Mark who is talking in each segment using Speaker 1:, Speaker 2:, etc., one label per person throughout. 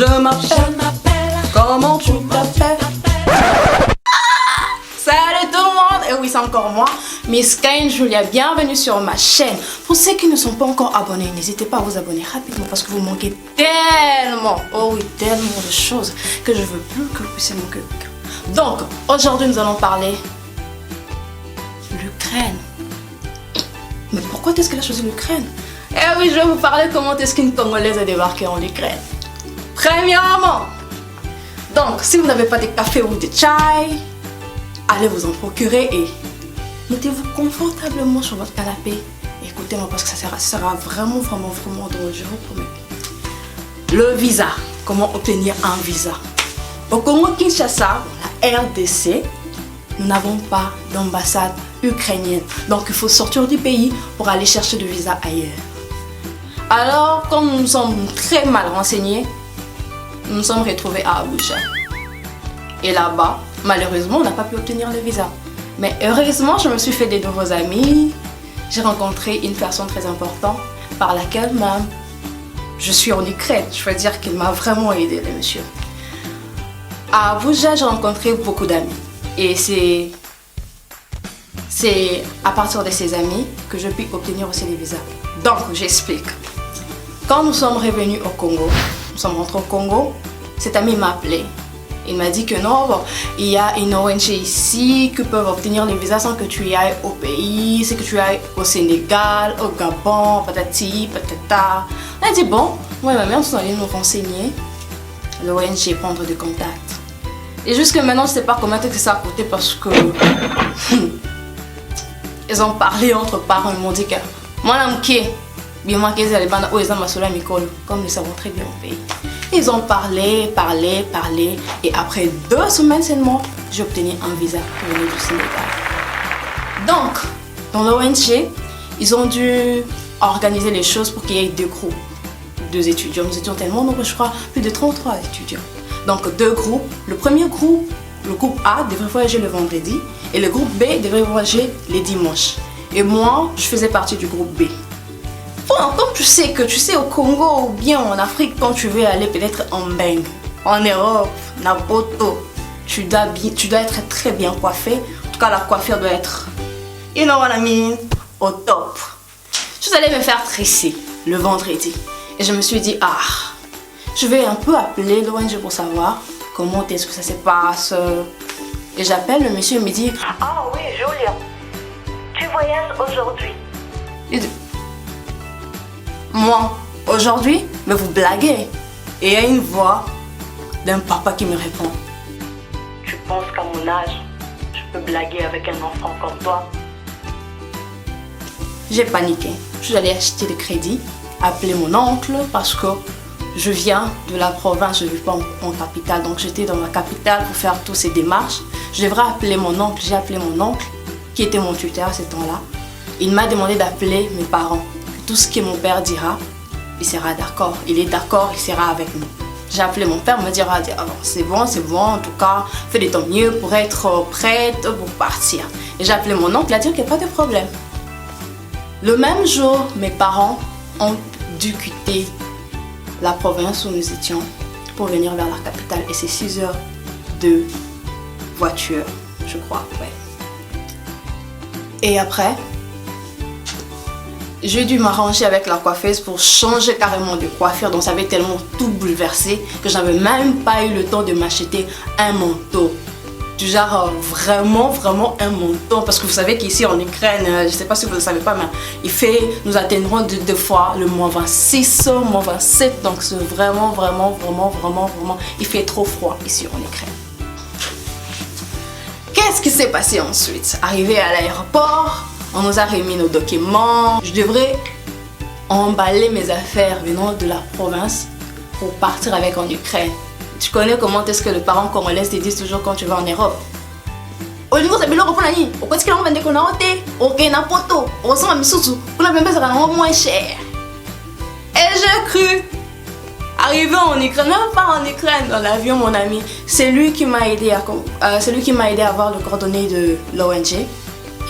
Speaker 1: Je m'appelle. Comment tu t'appelles? Salut tout le monde! Et oui, c'est encore moi, Miss Kane Julia. Bienvenue sur ma chaîne. Pour ceux qui ne sont pas encore abonnés, n'hésitez pas à vous abonner rapidement parce que vous manquez tellement, oh oui, tellement de choses que je veux plus que vous puissiez manquer. Donc, aujourd'hui, nous allons parler de l'Ukraine. Mais pourquoi est-ce qu'elle a choisi l'Ukraine? Eh oui, je vais vous parler comment est-ce qu'une Congolaise a débarqué en Ukraine. Premièrement, donc, si vous n'avez pas de café ou de chai, allez vous en procurer et mettez-vous confortablement sur votre canapé. Écoutez-moi parce que ça sera vraiment drôle, je vous promets. Le visa, comment obtenir un visa? Au Congo-Kinshasa, la RDC, nous n'avons pas d'ambassade ukrainienne. Donc il faut sortir du pays pour aller chercher de visa ailleurs. Alors, comme nous sommes très mal renseignés, nous nous sommes retrouvés à Abuja. Et là-bas, malheureusement, on n'a pas pu obtenir le visa. Mais heureusement, je me suis fait des nouveaux amis. J'ai rencontré une personne très importante par laquelle même je suis en Ukraine. Je veux dire qu'il m'a vraiment aidé, le monsieur. À Abuja, j'ai rencontré beaucoup d'amis. Et c'est à partir de ces amis que je puis obtenir aussi les visas. Donc, j'explique. Quand nous sommes revenus au Congo, nous sommes rentrés au Congo, cet ami m'a appelé. Il m'a dit que non, bon, il y a une ONG ici qui peuvent obtenir les visas sans que tu y ailles au pays, c'est que tu ailles au Sénégal, au Gabon, patati, patata. On a dit bon, moi et ma mère, nous sommes allés nous renseigner, l'ONG prendre des contacts. Et jusque maintenant, je ne sais pas combien que ça a coûté parce que ils ont parlé entre parents, ils m'ont dit que moi, comme nous savons très bien au pays. Ils ont parlé, et après 2 semaines seulement, j'ai obtenu un visa pour venir du Sénégal. Donc, dans l'ONG, ils ont dû organiser les choses pour qu'il y ait 2 groupes, 2 étudiants. Nous étions tellement nombreux, je crois, plus de 33 étudiants. Donc, 2 groupes. Le premier groupe, le groupe A, devrait voyager le vendredi, et le groupe B devrait voyager les dimanches. Et moi, je faisais partie du groupe B. Bon, comme tu sais au Congo ou bien en Afrique, quand tu veux aller peut-être en Beng, en Europe, Napoto, tu dois être très bien coiffé. En tout cas, la coiffure doit être, you know what I mean, au top. Je suis allée me faire tresser le vendredi. Et je me suis dit, je vais un peu appeler l'ONG pour savoir comment est-ce que ça se passe. Et j'appelle le monsieur, il me dit,
Speaker 2: ah oui, Julia, tu voyages aujourd'hui.
Speaker 1: Moi, aujourd'hui, mais vous blaguez. Et il y a une voix d'un papa qui me répond.
Speaker 2: Tu penses qu'à mon âge, je peux blaguer avec un enfant comme toi?
Speaker 1: J'ai paniqué. Je suis allée acheter le crédit, appeler mon oncle parce que je viens de la province, je ne vis pas en capitale. Donc j'étais dans ma capitale pour faire toutes ces démarches. Je devrais appeler mon oncle. J'ai appelé mon oncle qui était mon tuteur à ce temps-là. Il m'a demandé d'appeler mes parents. Tout ce que mon père dira, il sera d'accord. Il est d'accord, il sera avec nous. J'ai appelé mon père, il me dira, c'est bon, en tout cas, fais de ton mieux pour être prête pour partir. Et j'ai appelé mon oncle, il a dit qu'il n'y a pas de problème. Le même jour, mes parents ont dû quitter la province où nous étions pour venir vers la capitale. Et c'est 6 heures de voiture, je crois, ouais. Et après, j'ai dû m'arranger avec la coiffeuse pour changer carrément de coiffure. Donc ça avait tellement tout bouleversé que j'avais même pas eu le temps de m'acheter un manteau. Du genre vraiment un manteau. Parce que vous savez qu'ici en Ukraine, je sais pas si vous ne le savez pas, mais nous atteindrons 2 fois le moins 26, moins 27. Donc c'est vraiment, il fait trop froid ici en Ukraine. Qu'est-ce qui s'est passé ensuite? Arrivé à l'aéroport, on nous a remis nos documents. Je devrais emballer mes affaires venant de la province pour partir avec en Ukraine. Tu connais comment est-ce que les parents congolais te disent toujours quand tu vas en Europe? Au niveau de l'Europe, pourquoi est-ce qu'ils ont vendu qu'on a ôté? Ok, n'a pas tout. On s'en va misoutou. On a même pas ça moins cher. Et j'ai cru. Arrivé en Ukraine, même pas en Ukraine, dans l'avion, mon ami, c'est lui qui m'a aidé à avoir le coordonnées de l'ONG.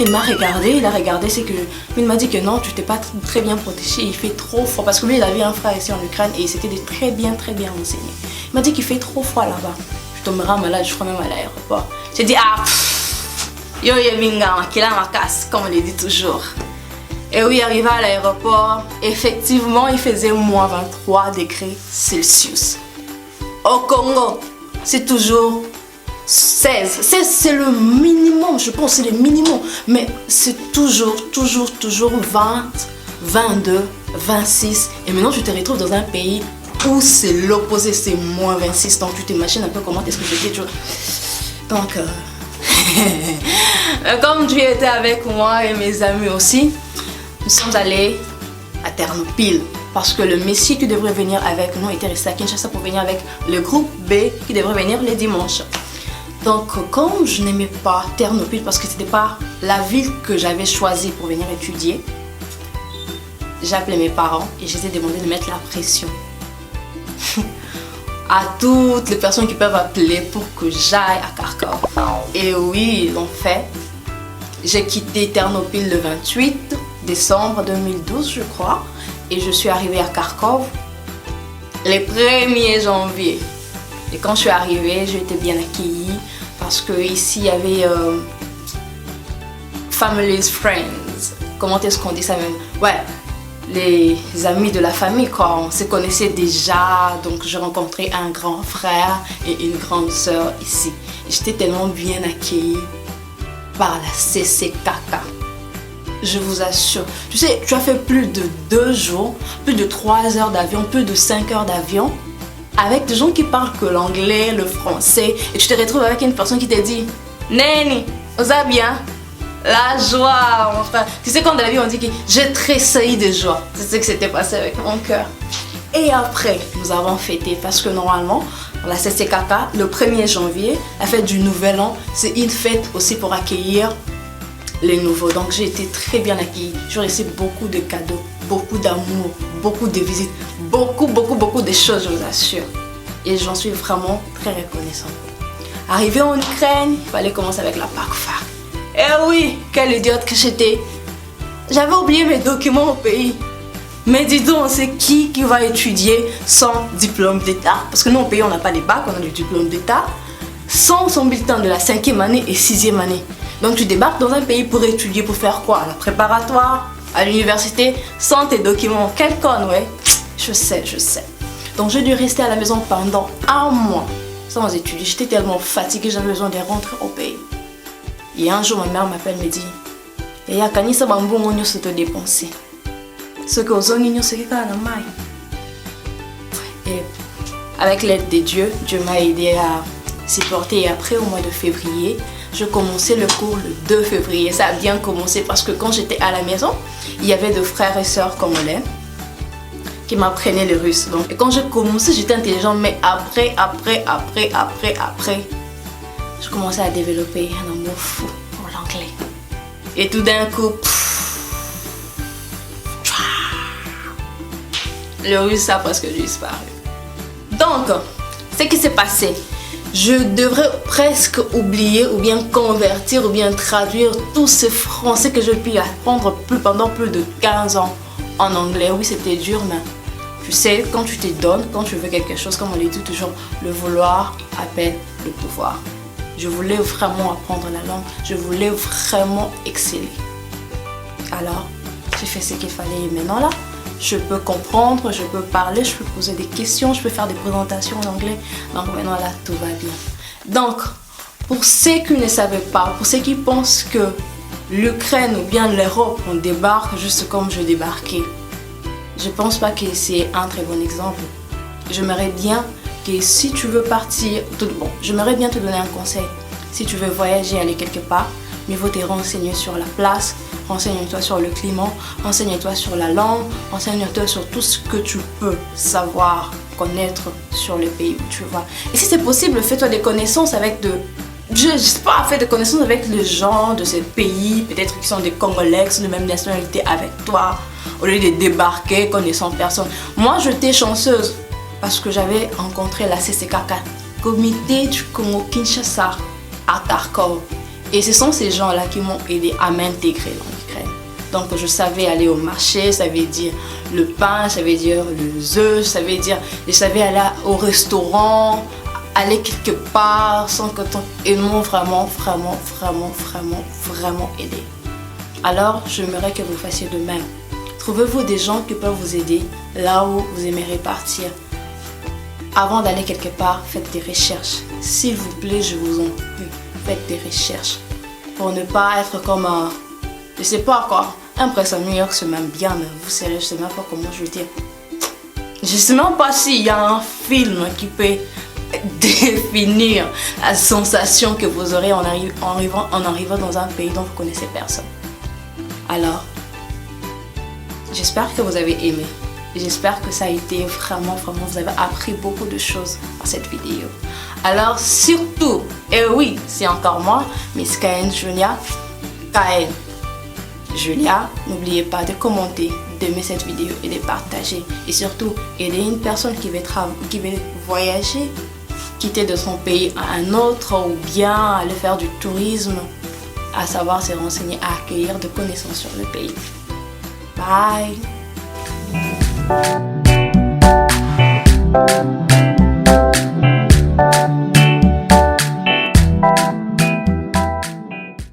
Speaker 1: Il m'a regardé, c'est que il m'a dit que non, tu t'es pas très bien protégé, il fait trop froid parce que lui il avait un frère ici en Ukraine et il s'était très bien renseigné. Il m'a dit qu'il fait trop froid là-bas. Je tomberai malade, je crois même à l'aéroport. J'ai dit, ah, yo yeminga, makila makas, comme on le dit toujours. Et oui, arrivé à l'aéroport, effectivement, il faisait moins 23 degrés Celsius. Au Congo, c'est toujours 16. 16, c'est le minimum, je pense, c'est le minimum. Mais c'est toujours 20, 22, 26. Et maintenant, tu te retrouves dans un pays où c'est l'opposé, c'est moins 26. Donc, tu t'imagines un peu comment est-ce que j'étais toujours. Donc, comme tu étais avec moi et mes amis aussi, nous sommes allés à Ternopil parce que le Messie qui devrait venir avec nous était resté à Kinshasa pour venir avec le groupe B qui devrait venir les dimanches. Donc comme je n'aimais pas Ternopil parce que ce n'était pas la ville que j'avais choisie pour venir étudier, j'ai appelé mes parents et je les ai demandé de mettre la pression à toutes les personnes qui peuvent appeler pour que j'aille à Kharkov. Et oui, ils l'ont fait. J'ai quitté Ternopil le 28 décembre 2012, je crois, et je suis arrivée à Kharkov le 1er janvier. Et quand je suis arrivée, j'ai été bien accueillie parce que ici il y avait Family's Friends. Comment est-ce qu'on dit ça même? Ouais, les amis de la famille, quoi. On se connaissait déjà, donc j'ai rencontré un grand frère et une grande sœur ici. J'étais tellement bien accueillie par la CCKK. Je vous assure. Tu sais, tu as fait plus de 2 jours, plus de 3 heures d'avion, plus de 5 heures d'avion avec des gens qui parlent que l'anglais, le français, et tu te retrouves avec une personne qui te dit Neni, vous allez bien? La joie, mon frère. Tu sais, quand dans la vie on dit que j'ai tressailli de joie. C'est ce qui s'était passé avec mon cœur. Et après, nous avons fêté parce que normalement, la CCKK, le 1er janvier, la fête du Nouvel An, c'est une fête aussi pour accueillir les nouveaux. Donc j'ai été très bien accueillie. J'ai reçu beaucoup de cadeaux, beaucoup d'amour, beaucoup de visites, beaucoup de choses, je vous assure. Et j'en suis vraiment très reconnaissante. Arrivé en Ukraine, il fallait commencer avec la PACFA. Eh oui, quelle idiote que j'étais. J'avais oublié mes documents au pays. Mais dis donc, c'est qui va étudier sans diplôme d'État? Parce que nous au pays, on n'a pas de bac, on a du diplôme d'État. Sans son bulletin de la 5e année et 6e année. Donc tu débarques dans un pays pour étudier, pour faire quoi? À la préparatoire, à l'université, sans tes documents. Quelle conne, ouais. Je sais. Donc j'ai dû rester à la maison pendant 1 mois sans étudier. J'étais tellement fatiguée, j'avais besoin de rentrer au pays. Et un jour, ma mère m'appelle et me dit et ya kanisa bambongo nyo se te dépenser. Ce que aux nyo se kika na mai. Et avec l'aide de Dieu, Dieu m'a aidé à s'y porter. Et après, au mois de février, je commençais le cours le 2 février. Ça a bien commencé parce que quand j'étais à la maison, il y avait 2 frères et sœurs congolais qui m'apprenaient le russe. Donc, et quand j'ai commencé, j'étais intelligente. Mais après, je commençais à développer un amour fou pour l'anglais. Et tout d'un coup, le russe a presque disparu. Donc, ce qui s'est passé, je devrais presque oublier ou bien convertir ou bien traduire tout ce français que j'ai pu apprendre pendant plus de 15 ans en anglais. Oui, c'était dur, mais tu sais, quand tu te donnes, quand tu veux quelque chose, comme on le dit toujours, le vouloir appelle le pouvoir. Je voulais vraiment apprendre la langue, je voulais vraiment exceller. Alors, j'ai fait ce qu'il fallait et maintenant là, je peux comprendre, je peux parler, je peux poser des questions, je peux faire des présentations en anglais. Donc maintenant là, tout va bien. Donc, pour ceux qui ne savaient pas, pour ceux qui pensent que l'Ukraine ou bien l'Europe, on débarque juste comme je débarquais, je pense pas que c'est un très bon exemple. J'aimerais bien que si tu veux partir, j'aimerais bien te donner un conseil. Si tu veux voyager, aller quelque part, mieux vaut te renseigner sur la place, renseigne-toi sur le climat, renseigne-toi sur la langue, renseigne-toi sur tout ce que tu peux savoir, connaître sur le pays où tu vas. Et si c'est possible, fais-toi des connaissances avec je sais pas, fais des connaissances avec les gens de ce pays, peut-être qui sont des Congolais, qui sont de même nationalité avec toi, au lieu de débarquer connaissant personne. Moi, j'étais chanceuse parce que j'avais rencontré la CCKK, Comité du Congo Kinshasa, à Kharkov. Et ce sont ces gens-là qui m'ont aidé à m'intégrer dans l'Ukraine. Donc je savais aller au marché, ça veut dire le pain, ça veut dire les œufs, ça veut dire je savais aller au restaurant, aller quelque part sans que ils m'ont vraiment aidé. Alors j'aimerais que vous fassiez de même. Trouvez-vous des gens qui peuvent vous aider là où vous aimeriez partir. Avant d'aller quelque part, faites des recherches. S'il vous plaît, je vous en prie, faites des recherches. Pour ne pas être comme un... Je sais pas quoi. Impression New York, c'est même bien, mais vous savez, je sais même pas comment je veux dire. Je sais même pas s'il y a un film qui peut définir la sensation que vous aurez en arrivant dans un pays dont vous connaissez personne. Alors, j'espère que vous avez aimé. J'espère que ça a été vraiment, vous avez appris beaucoup de choses dans cette vidéo. Alors surtout, et oui, c'est encore moi, Miss Kaen Julia. Kaen Julia, n'oubliez pas de commenter, d'aimer cette vidéo et de partager. Et surtout, aider une personne qui veut voyager, quitter de son pays à un autre ou bien aller faire du tourisme, à savoir se renseigner, à accueillir de connaissances sur le pays. Bye!